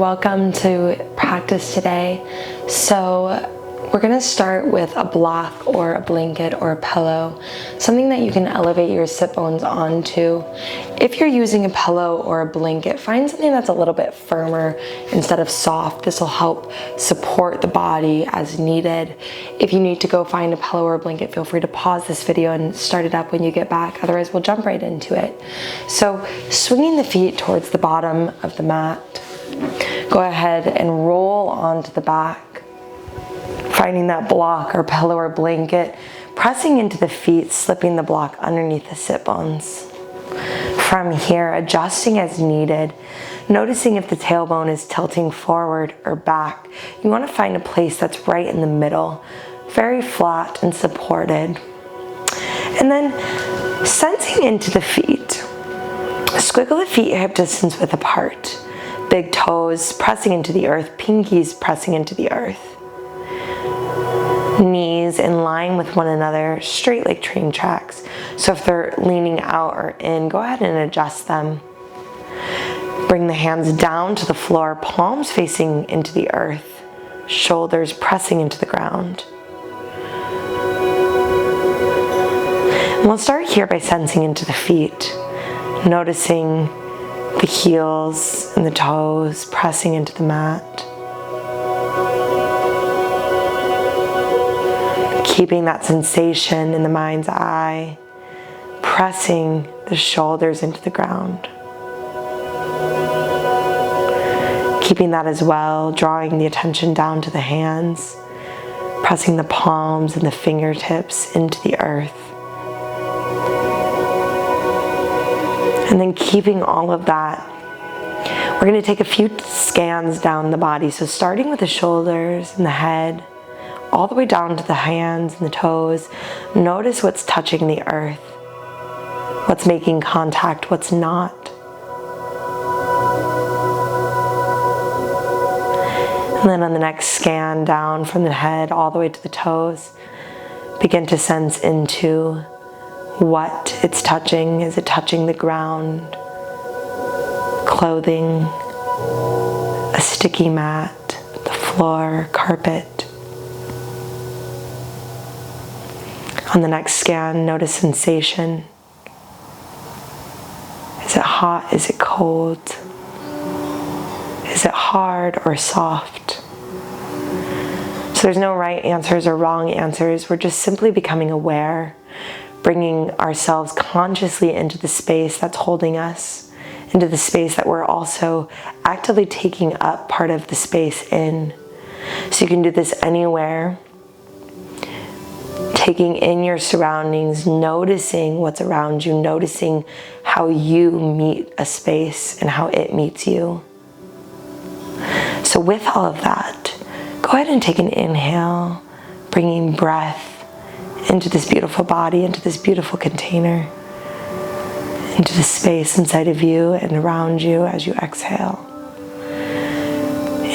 welcome to practice today. So we're gonna start with a block or a blanket or a pillow, something that you can elevate your sit bones onto. If you're using a pillow or a blanket, find something that's a little bit firmer instead of soft. This will help support the body as needed. If you need to go find a pillow or a blanket, feel free to pause this video and start it up when you get back. Otherwise, we'll jump right into it. So swinging the feet towards the bottom of the mat, go ahead and roll onto the back. Finding that block or pillow or blanket, pressing into the feet, slipping the block underneath the sit bones. From here, adjusting as needed, noticing if the tailbone is tilting forward or back. You want to find a place that's right in the middle, very flat and supported. And then sensing into the feet. Squiggle the feet hip distance width apart. Big toes pressing into the earth, pinkies pressing into the earth. Knees in line with one another, straight like train tracks. So if they're leaning out or in, go ahead and adjust them. Bring the hands down to the floor, palms facing into the earth, shoulders pressing into the ground. And we'll start here by sensing into the feet, noticing the heels and the toes pressing into the mat. Keeping that sensation in the mind's eye, pressing the shoulders into the ground. Keeping that as well, drawing the attention down to the hands, pressing the palms and the fingertips into the earth. And then keeping all of that, we're going to take a few scans down the body. So starting with the shoulders and the head, all the way down to the hands and the toes. Notice what's touching the earth, what's making contact, what's not. And then on the next scan down from the head all the way to the toes, begin to sense into what it's touching. Is it touching the ground, clothing, a sticky mat, the floor, carpet? On the next scan, notice sensation. Is it hot? Is it cold? Is it hard or soft? So there's no right answers or wrong answers. We're just simply becoming aware, bringing ourselves consciously into the space that's holding us, into the space that we're also actively taking up part of the space in. So you can do this anywhere. Taking in your surroundings, noticing what's around you, noticing how you meet a space and how it meets you. So with all of that, go ahead and take an inhale, bringing breath into this beautiful body, into this beautiful container, into the space inside of you and around you as you exhale.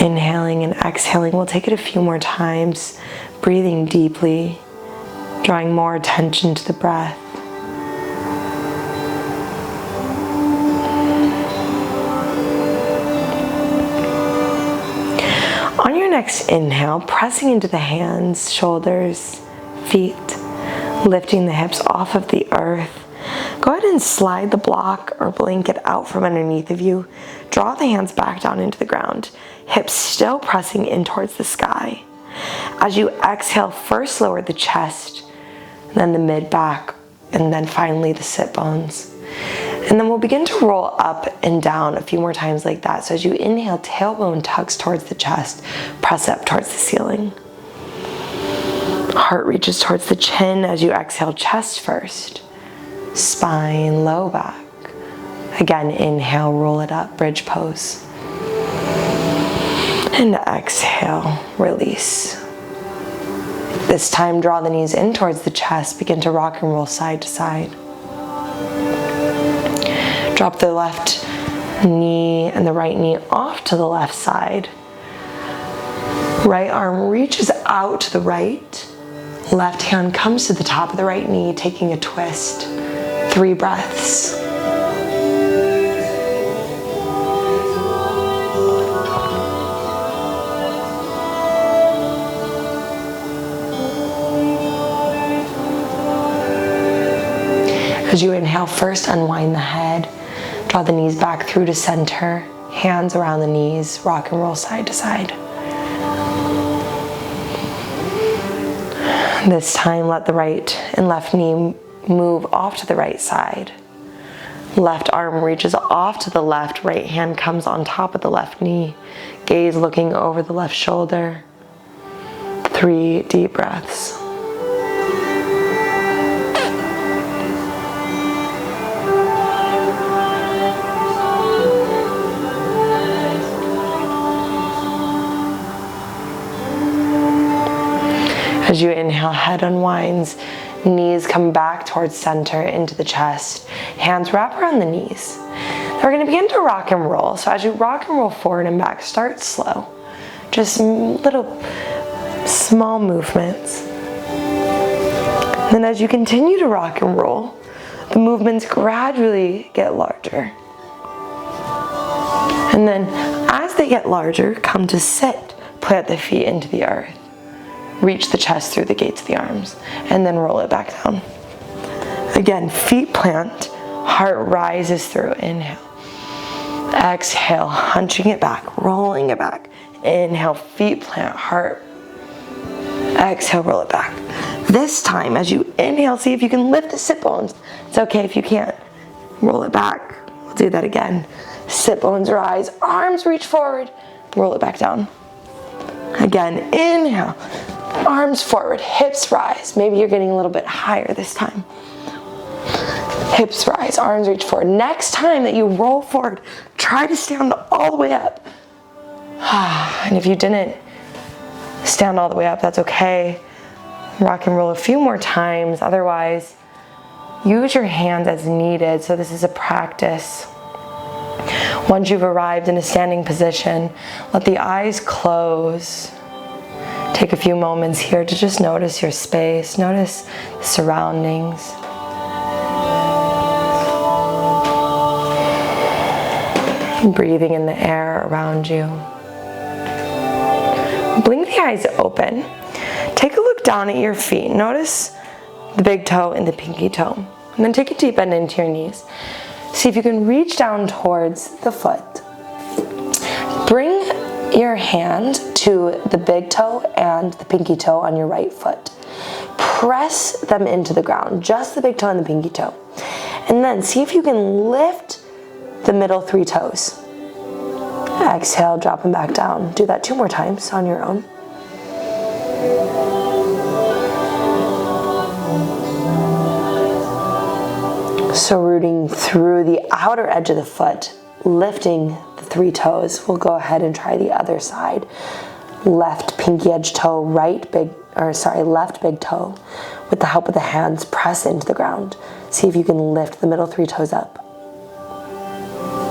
Inhaling and exhaling, we'll take it a few more times, breathing deeply, drawing more attention to the breath. On your next inhale, pressing into the hands, shoulders, feet, lifting the hips off of the earth. Go ahead and slide the block or blanket out from underneath of you. Draw the hands back down into the ground, hips still pressing in towards the sky. As you exhale, first lower the chest, then the mid back, and then finally the sit bones. And then we'll begin to roll up and down a few more times like that. So as you inhale, tailbone tucks towards the chest, press up towards the ceiling. Heart reaches towards the chin as you exhale, chest first, spine, low back. Again, inhale, roll it up, bridge pose. And exhale, release. This time, draw the knees in towards the chest. Begin to rock and roll side to side. Drop the left knee and the right knee off to the left side. Right arm reaches out to the right. Left hand comes to the top of the right knee, taking a twist. 3 breaths. As you inhale, first unwind the head. Draw the knees back through to center. Hands around the knees. Rock and roll side to side. This time, let the right and left knee move off to the right side. Left arm reaches off to the left. Right hand comes on top of the left knee. Gaze looking over the left shoulder. 3 deep breaths. As you inhale, head unwinds, knees come back towards center into the chest. Hands wrap around the knees. Now we're going to begin to rock and roll. So as you rock and roll forward and back, start slow. Just little small movements. Then as you continue to rock and roll, the movements gradually get larger. And then as they get larger, come to sit. Plant the feet into the earth. Reach the chest through the gates of the arms, and then roll it back down. Again, feet plant, heart rises through. Inhale. Exhale, hunching it back, rolling it back. Inhale, feet plant, heart. Exhale, roll it back. This time, as you inhale, see if you can lift the sit bones. It's okay if you can't. Roll it back. We'll do that again. Sit bones rise, arms reach forward, roll it back down. Again, inhale. Arms forward, hips rise. Maybe you're getting a little bit higher this time. Hips rise, arms reach forward. Next time that you roll forward, try to stand all the way up. And if you didn't stand all the way up, that's okay. Rock and roll a few more times. Otherwise, use your hands as needed. So this is a practice. Once you've arrived in a standing position, let the eyes close. Take a few moments here to just notice your space, notice the surroundings. Breathing in the air around you. Blink the eyes open. Take a look down at your feet. Notice the big toe and the pinky toe. And then take a deep bend into your knees. See if you can reach down towards the foot. Bring your hand to the big toe and the pinky toe on your right foot. Press them into the ground, just the big toe and the pinky toe. And then see if you can lift the middle 3 toes. Exhale, drop them back down. Do that 2 more times on your own. So rooting through the outer edge of the foot, lifting the 3 toes. We'll go ahead and try the other side. Left pinky edge toe, left big toe. With the help of the hands, press into the ground. See if you can lift the middle 3 toes up.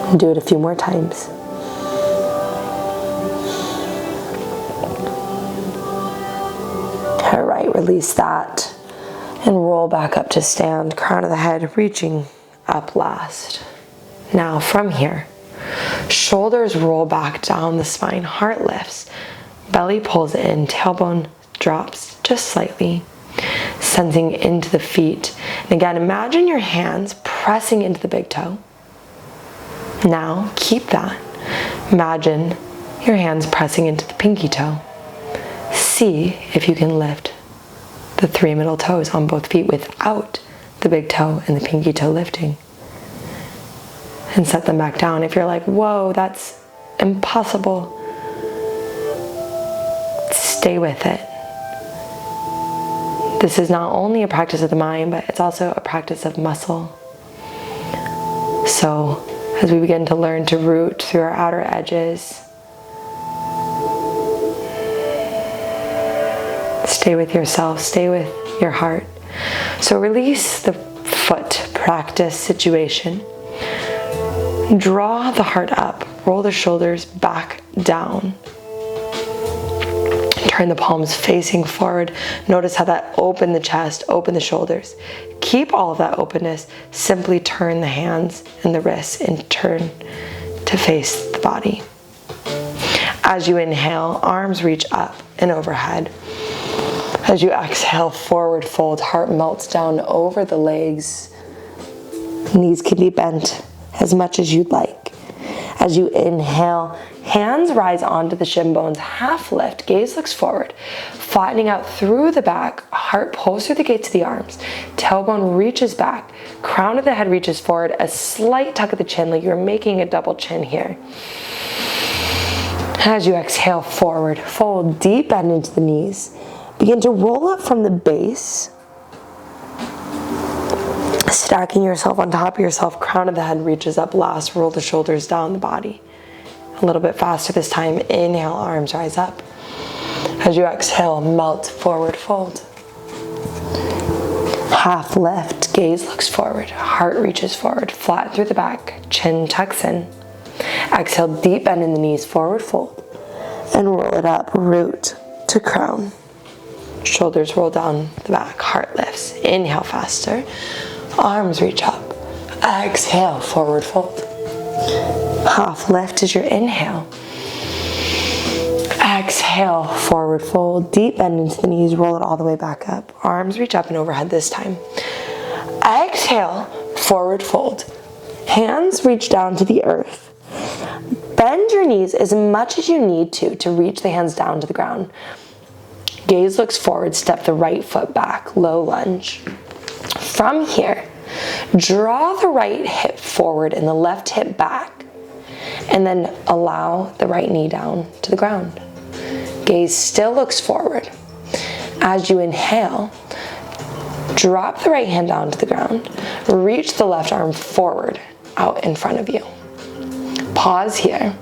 And do it a few more times. All right, release that and roll back up to stand. Crown of the head reaching up last. Now from here, shoulders roll back down the spine, heart lifts, belly pulls in, tailbone drops just slightly, sensing into the feet. And again, imagine your hands pressing into the big toe. Now keep that. Imagine your hands pressing into the pinky toe. See if you can lift the 3 middle toes on both feet without the big toe and the pinky toe lifting. And set them back down. If you're like, whoa, that's impossible, stay with it. This is not only a practice of the mind, but it's also a practice of muscle. So as we begin to learn to root through our outer edges, stay with yourself, stay with your heart. So release the foot practice situation. Draw the heart up, roll the shoulders back down. Turn the palms facing forward. Notice how that opened the chest, open the shoulders. Keep all of that openness. Simply turn the hands and the wrists and turn to face the body. As you inhale, arms reach up and overhead. As you exhale, forward fold, heart melts down over the legs. Knees can be bent as much as you'd like. As you inhale, hands rise onto the shin bones, half lift, gaze looks forward, flattening out through the back, heart pulls through the gates of the arms, tailbone reaches back, crown of the head reaches forward, a slight tuck of the chin like you're making a double chin here. As you exhale, forward, fold, deep bend into the knees. Begin to roll up from the base, stacking yourself on top of yourself, crown of the head reaches up, last roll the shoulders down the body. A little bit faster this time, inhale, arms rise up. As you exhale, melt, forward fold. Half lift, gaze looks forward, heart reaches forward, flat through the back, chin tucks in. Exhale, deep bend in the knees, forward fold, and roll it up, root to crown. Shoulders roll down the back, heart lifts. Inhale faster, arms reach up. Exhale, forward fold. Half lift is your inhale. Exhale, forward fold, deep bend into the knees, roll it all the way back up. Arms reach up and overhead this time. Exhale, forward fold. Hands reach down to the earth. Bend your knees as much as you need to reach the hands down to the ground. Gaze looks forward, step the right foot back, low lunge. From here, draw the right hip forward and the left hip back, and then allow the right knee down to the ground. Gaze still looks forward. As you inhale, drop the right hand down to the ground, reach the left arm forward, out in front of you. Pause here.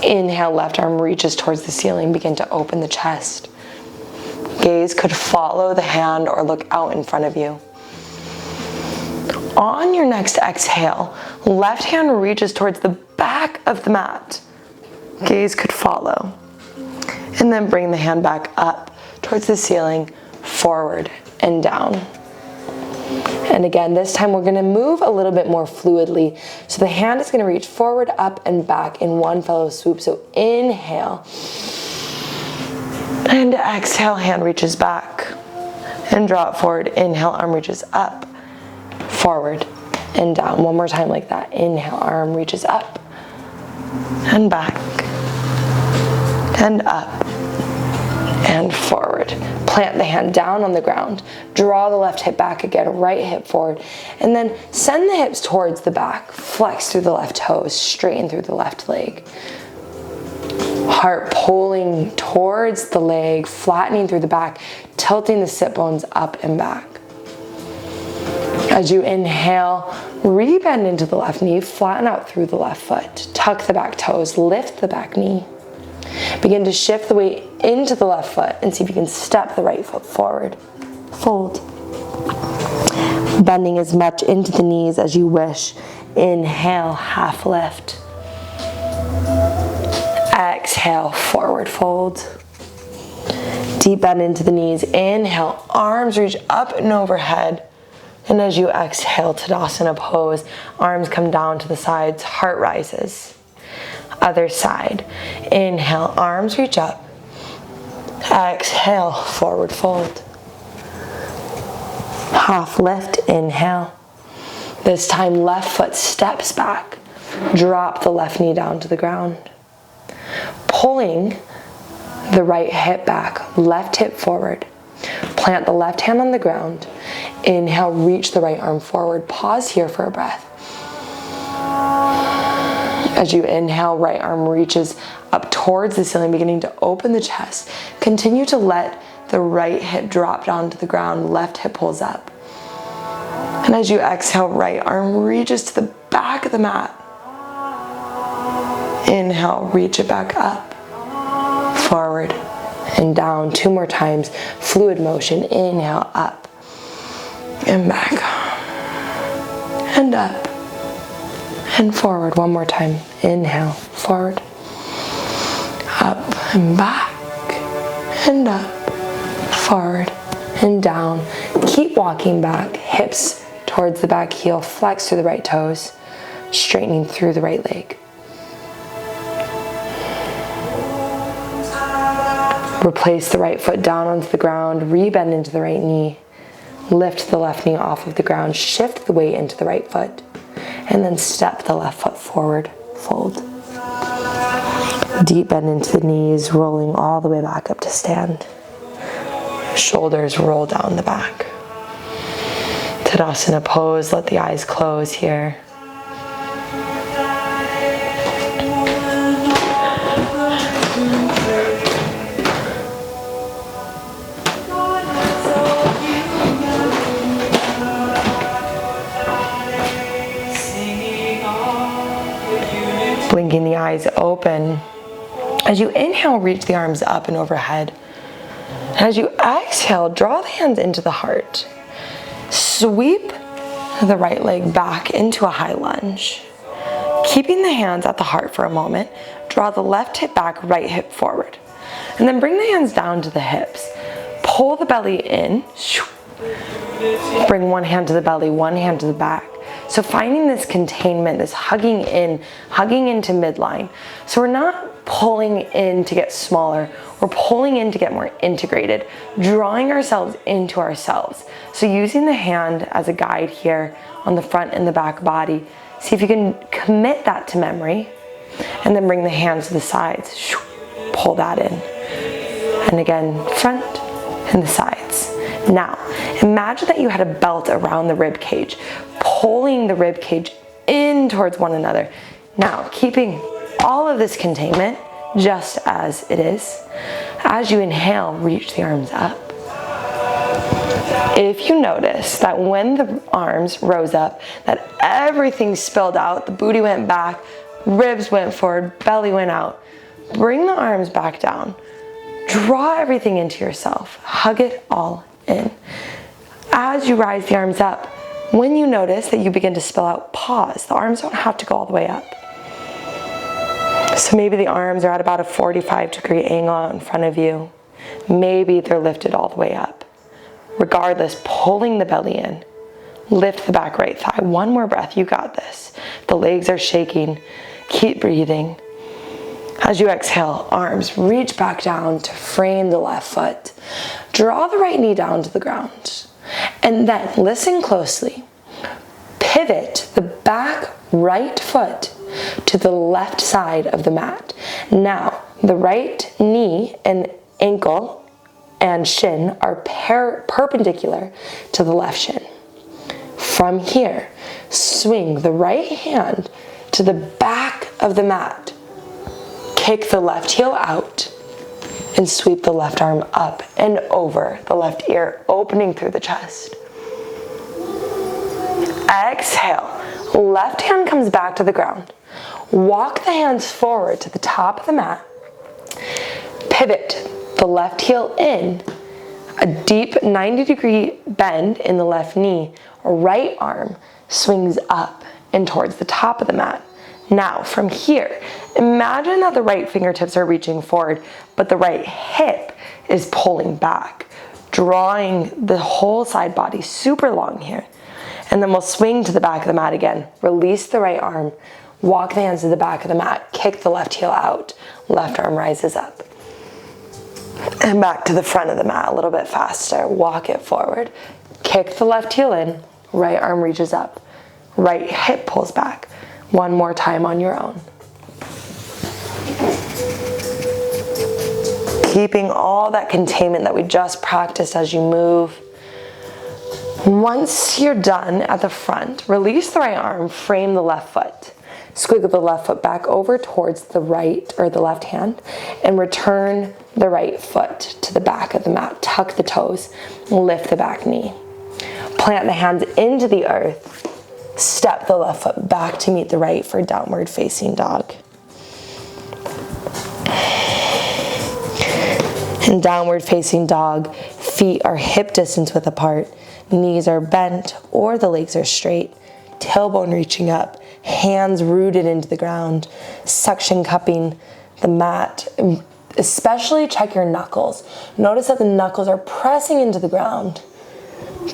Inhale, left arm reaches towards the ceiling, begin to open the chest. Gaze could follow the hand or look out in front of you. On your next exhale, left hand reaches towards the back of the mat. Gaze could follow. And then bring the hand back up towards the ceiling, forward and down. And again, this time we're gonna move a little bit more fluidly. So the hand is gonna reach forward, up, and back in one fellow swoop. So inhale. And exhale, hand reaches back. And draw it forward. Inhale, arm reaches up, forward, and down. One more time like that. Inhale, arm reaches up, and back, and up, and forward. Plant the hand down on the ground. Draw the left hip back again, right hip forward. And then send the hips towards the back. Flex through the left toes, straighten through the left leg. Heart pulling towards the leg, flattening through the back, tilting the sit bones up and back. As you inhale, rebend into the left knee, flatten out through the left foot. Tuck the back toes, lift the back knee. Begin to shift the weight into the left foot and see if you can step the right foot forward. Fold. Bending as much into the knees as you wish. Inhale, half lift. Exhale, forward fold. Deep bend into the knees. Inhale, arms reach up and overhead. And as you exhale, Tadasana pose, arms come down to the sides, heart rises. Other side. Inhale, arms reach up. Exhale, forward fold. Half lift, inhale. This time, left foot steps back. Drop the left knee down to the ground. Pulling the right hip back, left hip forward. Plant the left hand on the ground. Inhale, reach the right arm forward. Pause here for a breath. As you inhale, right arm reaches up towards the ceiling, beginning to open the chest. Continue to let the right hip drop down to the ground, left hip pulls up. And as you exhale, right arm reaches to the back of the mat. Inhale, reach it back up, forward and down. 2 more times, fluid motion. Inhale, up and back and up and forward. 1 more time. Inhale, forward, up and back and up, forward and down. Keep walking back, hips towards the back heel, flex through the right toes, straightening through the right leg. Replace the right foot down onto the ground, rebend into the right knee. Lift the left knee off of the ground, shift the weight into the right foot, and then step the left foot forward, fold. Deep bend into the knees, rolling all the way back up to stand. Shoulders roll down the back. Tadasana pose, let the eyes close here. Blinking the eyes open. As you inhale, reach the arms up and overhead. And as you exhale, draw the hands into the heart. Sweep the right leg back into a high lunge. Keeping the hands at the heart for a moment, draw the left hip back, right hip forward. And then bring the hands down to the hips. Pull the belly in. Bring one hand to the belly, one hand to the back. So finding this containment, this hugging into midline. So we're not pulling in to get smaller, we're pulling in to get more integrated, drawing ourselves into ourselves. So using the hand as a guide here on the front and the back body, see if you can commit that to memory, and then bring the hands to the sides, pull that in. And again, front and the sides. Now, imagine that you had a belt around the rib cage, pulling the rib cage in towards one another. Now, keeping all of this containment just as it is. As you inhale, reach the arms up. If you notice that when the arms rose up, that everything spilled out, the booty went back, ribs went forward, belly went out, bring the arms back down. Draw everything into yourself. Hug it all in. As you rise the arms up, when you notice that you begin to spill out, pause. The arms don't have to go all the way up. So maybe the arms are at about a 45-degree angle out in front of you. Maybe they're lifted all the way up. Regardless, pulling the belly in. Lift the back right thigh. One more breath, you got this. The legs are shaking. Keep breathing. As you exhale, arms reach back down to frame the left foot. Draw the right knee down to the ground. And then, listen closely. Pivot the back right foot to the left side of the mat. Now, the right knee and ankle and shin are perpendicular to the left shin. From here, swing the right hand to the back of the mat. Kick the left heel out and sweep the left arm up and over the left ear, opening through the chest. Exhale. Left hand comes back to the ground. Walk the hands forward to the top of the mat. Pivot the left heel in. A deep 90-degree bend in the left knee. Right arm swings up and towards the top of the mat. Now, from here, imagine that the right fingertips are reaching forward, but the right hip is pulling back, drawing the whole side body super long here. And then we'll swing to the back of the mat again. Release the right arm, walk the hands to the back of the mat, kick the left heel out, left arm rises up. And back to the front of the mat a little bit faster. Walk it forward, kick the left heel in, right arm reaches up, right hip pulls back. One more time on your own. Keeping all that containment that we just practiced as you move. Once you're done at the front, release the right arm, frame the left foot. Squiggle the left foot back over towards the right or the left hand and return the right foot to the back of the mat. Tuck the toes, lift the back knee. Plant the hands into the earth. Step the left foot back to meet the right for downward facing dog. In downward facing dog, feet are hip distance width apart, knees are bent or the legs are straight, tailbone reaching up, hands rooted into the ground, suction cupping the mat. Especially check your knuckles. Notice that the knuckles are pressing into the ground,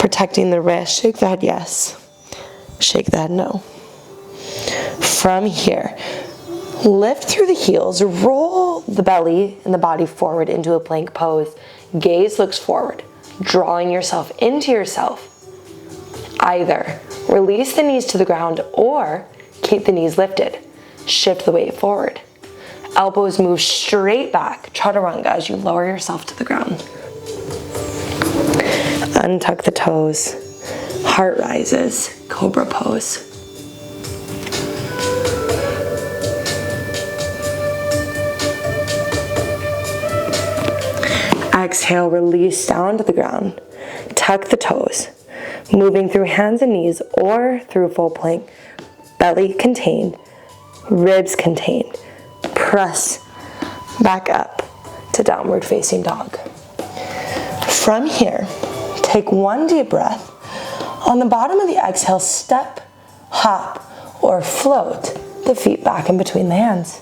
protecting the wrist. Shake the head yes. Shake the head no. From here, lift through the heels, roll the belly and the body forward into a plank pose. Gaze looks forward. drawing yourself into yourself. Either release the knees to the ground or keep the knees lifted. Shift the weight forward. Elbows move straight back, chaturanga, as you lower yourself to the ground. Untuck the toes. Heart rises, cobra pose. Exhale, release down to the ground. Tuck the toes. Moving through hands and knees or through full plank. Belly contained, ribs contained. Press back up to downward facing dog. From here, take one deep breath. On the bottom of the exhale, step, hop, or float the feet back in between the hands.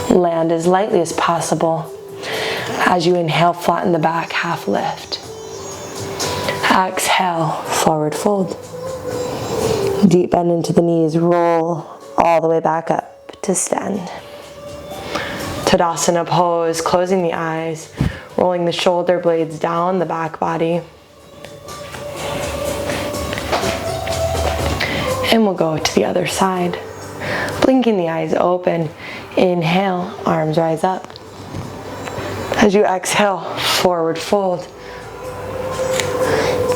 Land as lightly as possible. As you inhale, flatten the back, half lift. Exhale, forward fold. Deep bend into the knees, roll all the way back up to stand. Tadasana pose, closing the eyes, rolling the shoulder blades down the back body. And we'll go to the other side. Blinking the eyes open. Inhale, arms rise up. As you exhale, forward fold.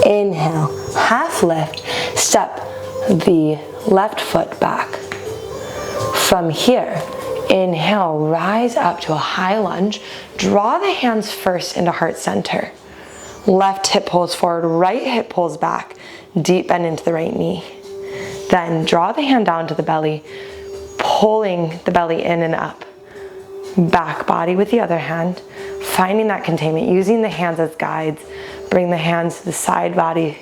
Inhale, half lift. Step the left foot back. From here, inhale, rise up to a high lunge. Draw the hands first into heart center. Left hip pulls forward, right hip pulls back. Deep bend into the right knee. Then draw the hand down to the belly, pulling the belly in and up. Back body with the other hand, finding that containment, using the hands as guides. Bring the hands to the side body,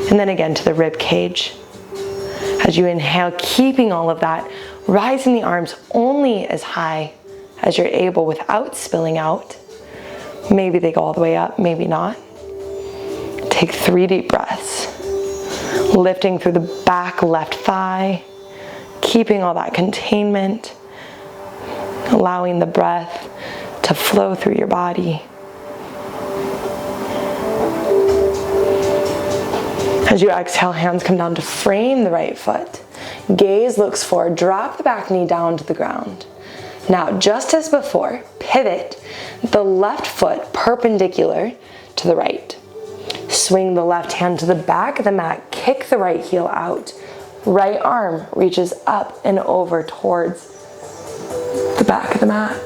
and then again to the rib cage. As you inhale, keeping all of that, rising the arms only as high as you're able without spilling out. Maybe they go all the way up, maybe not. Take 3 deep breaths. Lifting through the back left thigh, keeping all that containment, allowing the breath to flow through your body. As you exhale, hands come down to frame the right foot. Gaze looks forward, drop the back knee down to the ground. Now, just as before, pivot the left foot perpendicular to the right. Swing the left hand to the back of the mat, kick the right heel out. Right arm reaches up and over towards the back of the mat.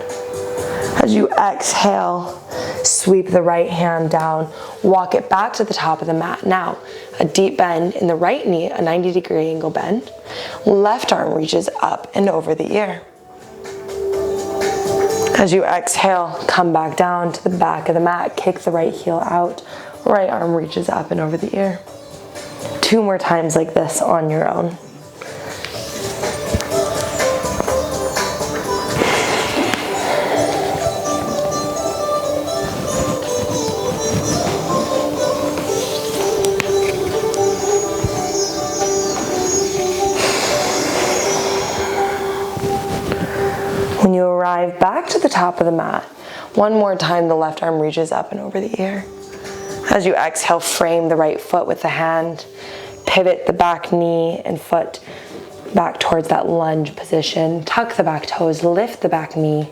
As you exhale, sweep the right hand down, walk it back to the top of the mat. Now, a deep bend in the right knee, a 90-degree angle bend. Left arm reaches up and over the ear. As you exhale, come back down to the back of the mat, kick the right heel out. Right arm reaches up and over the ear. 2 more times like this on your own. When you arrive back to the top of the mat, one more time the left arm reaches up and over the ear. As you exhale, frame the right foot with the hand, pivot the back knee and foot back towards that lunge position, tuck the back toes, lift the back knee,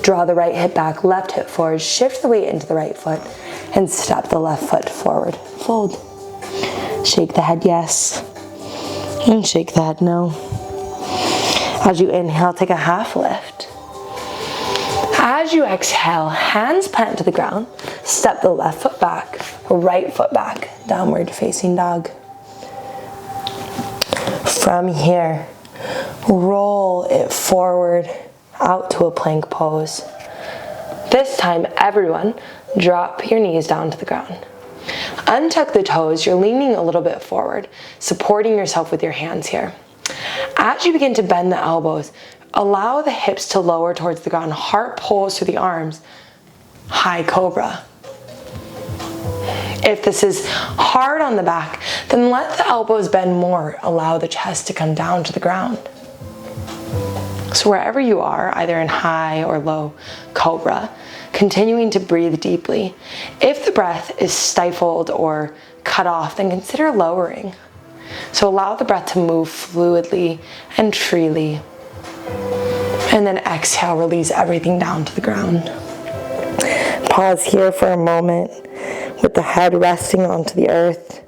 draw the right hip back, left hip forward, shift the weight into the right foot, and step the left foot forward. Fold. Shake the head yes, and shake the head no. As you inhale, take a half lift. As you exhale, hands plant to the ground, step the left foot back, right foot back, downward facing dog. From here, roll it forward out to a plank pose. This time, everyone, drop your knees down to the ground. Untuck the toes, you're leaning a little bit forward, supporting yourself with your hands here. As you begin to bend the elbows, allow the hips to lower towards the ground, heart pulls through the arms, high cobra. If this is hard on the back, then let the elbows bend more, allow the chest to come down to the ground. So wherever you are, either in high or low cobra, continuing to breathe deeply. If the breath is stifled or cut off, then consider lowering. So allow the breath to move fluidly and freely. And then exhale, release everything down to the ground. Pause here for a moment with the head resting onto the earth.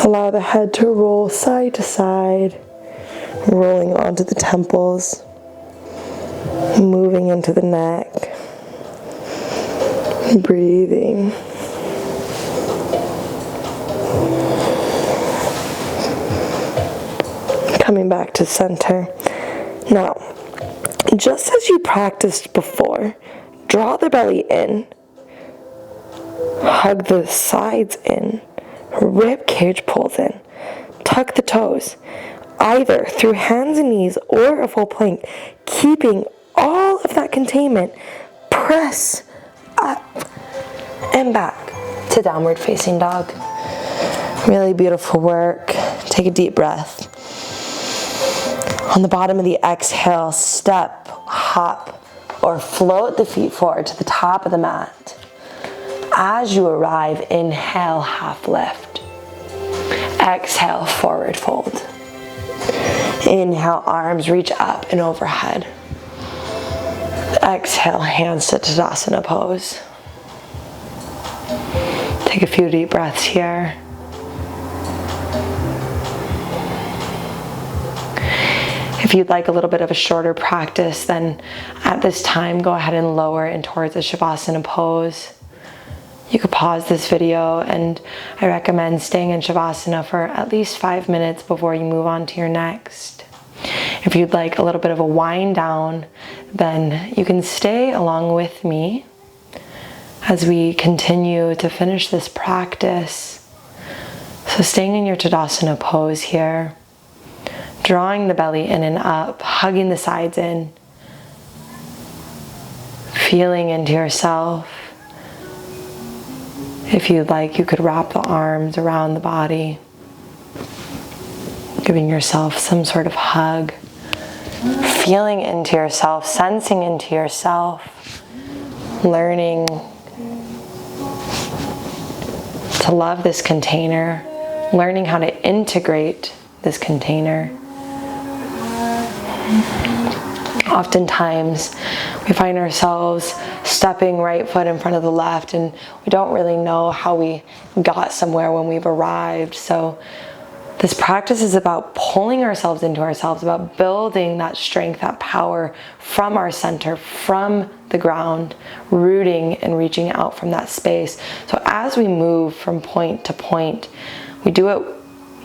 Allow the head to roll side to side, rolling onto the temples, moving into the neck, breathing. Coming back to center. Now, just as you practiced before, draw the belly in, hug the sides in, rib cage pulls in, tuck the toes, either through hands and knees or a full plank, keeping all of that containment. Press up and back to downward facing dog. Really beautiful work. Take a deep breath. On the bottom of the exhale, step, hop, or float the feet forward to the top of the mat. As you arrive, inhale, half lift. Exhale, forward fold. Inhale, arms reach up and overhead. Exhale, hands to Tadasana pose. Take a few deep breaths here. If you'd like a little bit of a shorter practice, then at this time, go ahead and lower in towards a Shavasana pose. You could pause this video, and I recommend staying in Shavasana for at least 5 minutes before you move on to your next. If you'd like a little bit of a wind down, then you can stay along with me as we continue to finish this practice. So staying in your Tadasana pose here, drawing the belly in and up, hugging the sides in, feeling into yourself. If you'd like, you could wrap the arms around the body, giving yourself some sort of hug, feeling into yourself, sensing into yourself, learning to love this container, learning how to integrate this container. Oftentimes, we find ourselves stepping right foot in front of the left, and we don't really know how we got somewhere when we've arrived. So this practice is about pulling ourselves into ourselves, about building that strength, that power from our center, from the ground, rooting and reaching out from that space. So as we move from point to point, we do it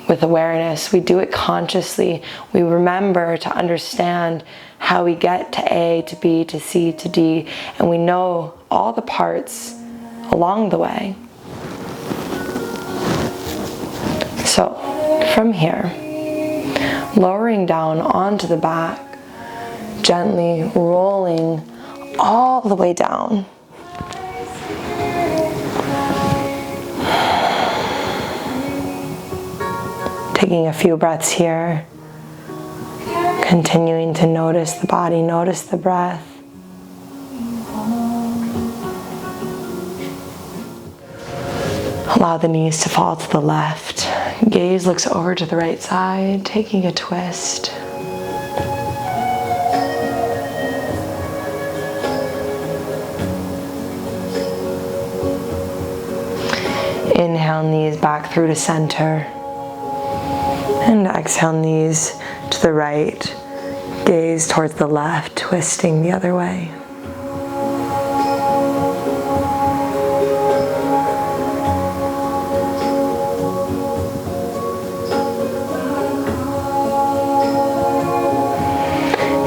with awareness, we do it consciously. We remember to understand how we get to A, to B, to C, to D, and we know all the parts along the way. So from here, lowering down onto the back, gently rolling all the way down. Taking a few breaths here, continuing to notice the body, notice the breath. Allow the knees to fall to the left. Gaze looks over to the right side, taking a twist. Inhale, knees back through to center. And exhale, knees to the right, gaze towards the left, twisting the other way.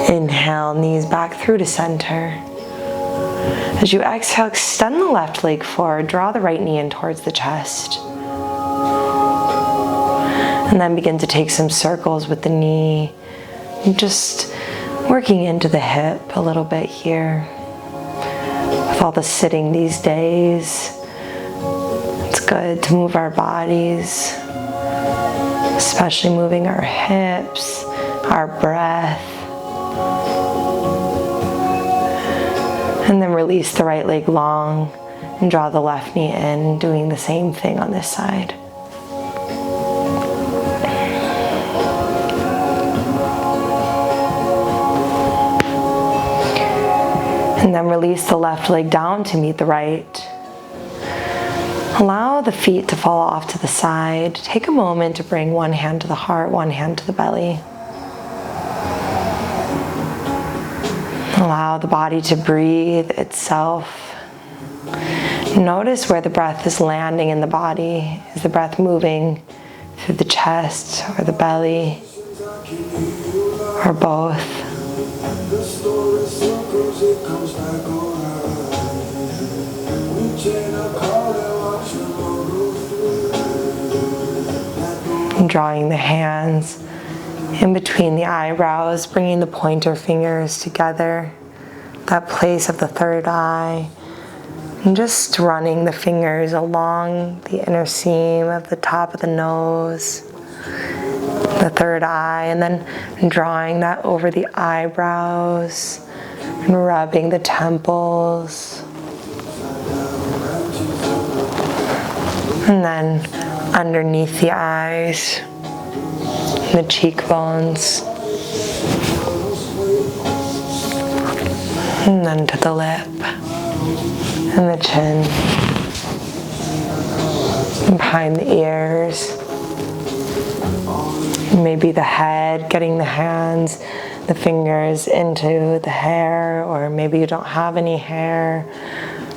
Inhale, knees back through to center. As you exhale, extend the left leg forward, draw the right knee in towards the chest. And then begin to take some circles with the knee, just working into the hip a little bit here. With all the sitting these days, it's good to move our bodies, especially moving our hips, our breath. And then release the right leg long and draw the left knee in, doing the same thing on this side. And then release the left leg down to meet the right. Allow the feet to fall off to the side. Take a moment to bring one hand to the heart, one hand to the belly. Allow the body to breathe itself. Notice where the breath is landing in the body. Is the breath moving through the chest or the belly or both? And drawing the hands in between the eyebrows, bringing the pointer fingers together, that place of the third eye, and just running the fingers along the inner seam of the top of the nose, the third eye, and then drawing that over the eyebrows and rubbing the temples. And then underneath the eyes, the cheekbones, and then to the lip, and the chin, and behind the ears, maybe the head, getting the hands, the fingers into the hair, or maybe you don't have any hair,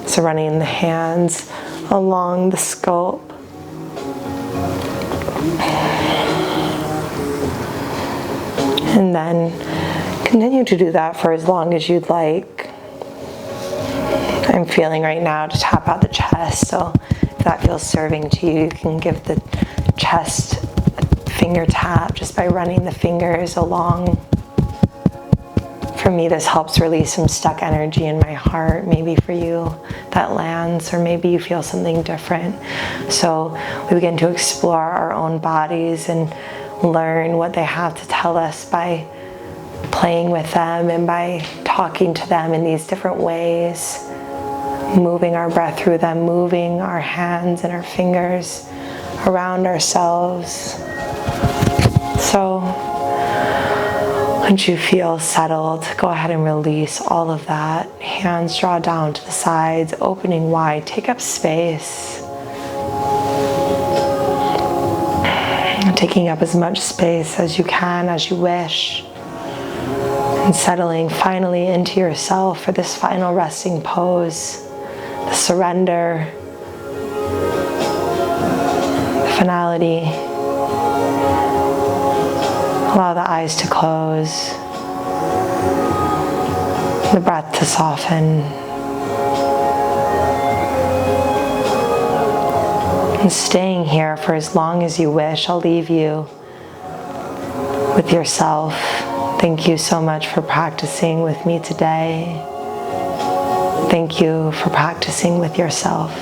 so running the hands along the scalp. And then continue to do that for as long as you'd like. I'm feeling right now to tap out the chest, so if that feels serving to you, you can give the chest a finger tap just by running the fingers along. For me, this helps release some stuck energy in my heart. Maybe for you that lands, or maybe you feel something different. So we begin to explore our own bodies and learn what they have to tell us by playing with them and by talking to them in these different ways, moving our breath through them, moving our hands and our fingers around ourselves. So once you feel settled, go ahead and release all of that. Hands draw down to the sides, opening wide. Take up space. Taking up as much space as you can, as you wish. And settling finally into yourself for this final resting pose. The surrender. The finality. Allow the eyes to close. The breath to soften. And staying here for as long as you wish. I'll leave you with yourself. Thank you so much for practicing with me today. Thank you for practicing with yourself.